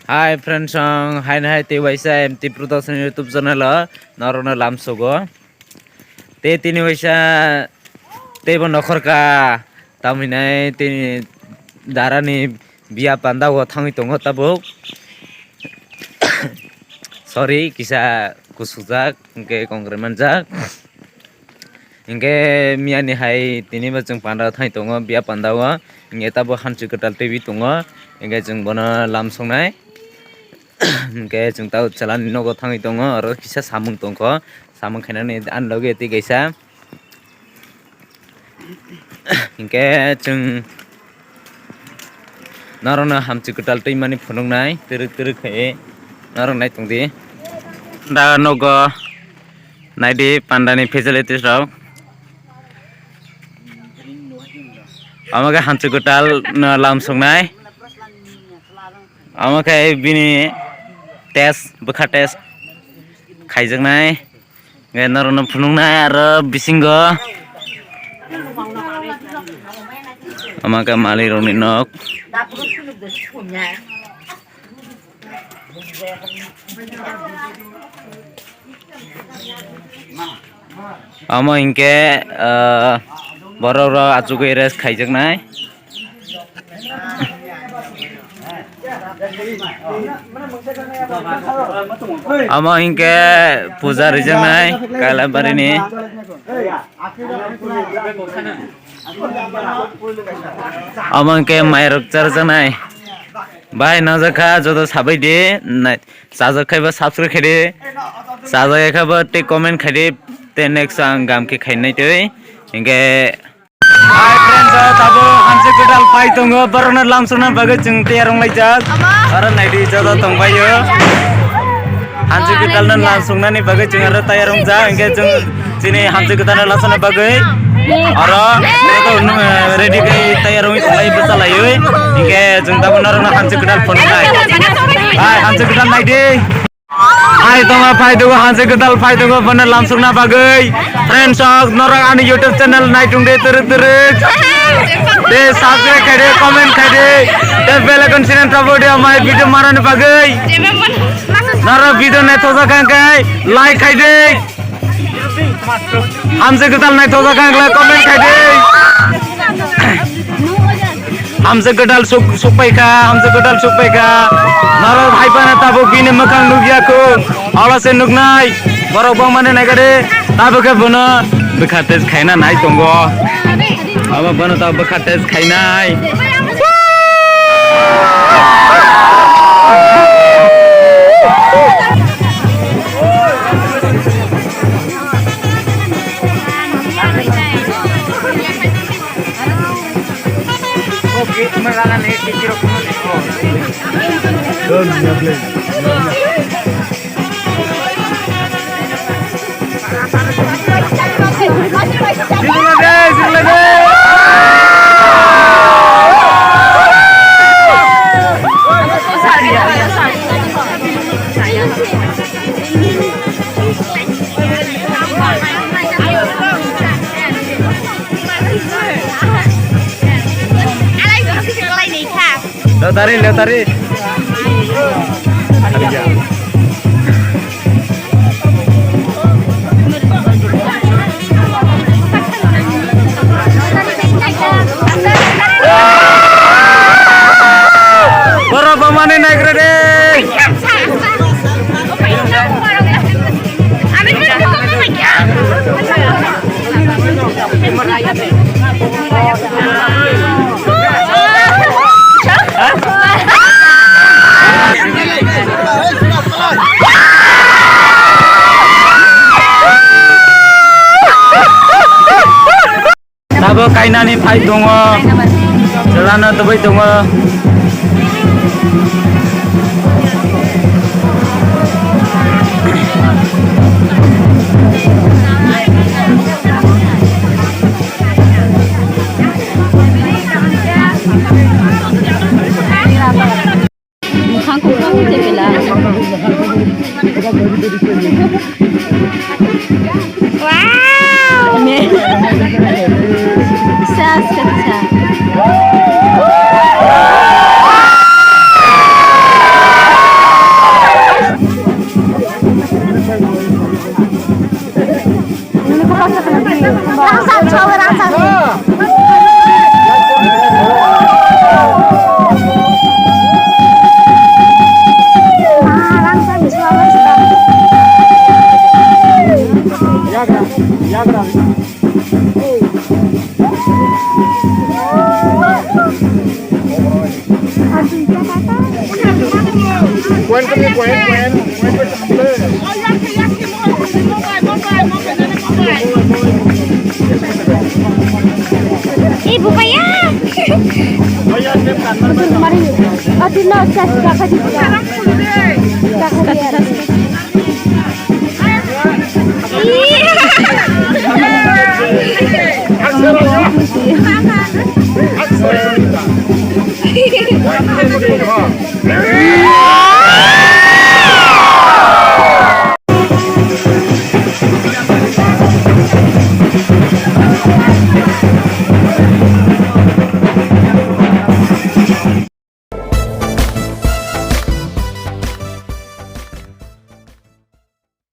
Hai friends song, hai hai te waisa MT Production YouTube channel narona lamsogo. Te tini waisa te bo nokhor ka taminai te darani biya panda wo thangi tongo tabuk. Sorry kisa kusujak ingke kongremanjak. Ingke miani hai tini bajeng panda thangi tongo biya panda wo ingke tabo hanchu ketal TV tongo ingke jeng bono lamsongnai. Ke jeng tau jalan nogo thangi tongo aro kisa samung tongko samung khainani anloge ti gaisa ingke jeng narona hamchu ketal tei phunungnai teruk khai narong nai tongdi da nogo naidi pandani facilities rok amaga hamchu ketal lamsongnai amakai bini test bokha test khaijaknai narono phunungnai aro bisingo amaga mali rokni nok amo ingke borok rok achukui rest khaijaknai amo ingke puja rijaknai kailabarini amo ingke mairok charjaknai bai najaka joto sabai de chajakai ba subscribe khaide chajakai ba te comment khaide te next ang gam ke khainai tei ingke Hai friends tabo hanse kedal pai tongo barona lamsona bagai jeng tiarong laijak aro naidi jodo tongbayo hanse kedal nan lamsona ni bagai jeng aro tiarong ja ingke jeng sini hanse kedal lamsona bagai aro jodo ready kai tiarong lai besalayo ingke jeng tabo narona hanse kedal phone nai hai hanse kedal naidi Hai tonga pai dogo hanse kedal pai dogo bana lamsona bagai friends norang ani YouTube channel nai tungde teruk de subscribe khaide comment khaide de bell icon sinan tabo de amai video marane bagai nara video nai thoja kai like khaide hanse kedal nai thoja kai comment khaide hamse kedal supaika hamse kedal supaika naro bhai pana tabo bini makang nugiako ala se nugnai borok bang mane nagade tabo ke bono bekhates khaina nai tongo aba bono tabo bekhates khainai Lihat tari. Berapa mana naik rede? Tabo kainani pai dongo, celana tebai dongo. Wow! Sa Ibu payah. Kemarin, aduh, no, kakak di kakak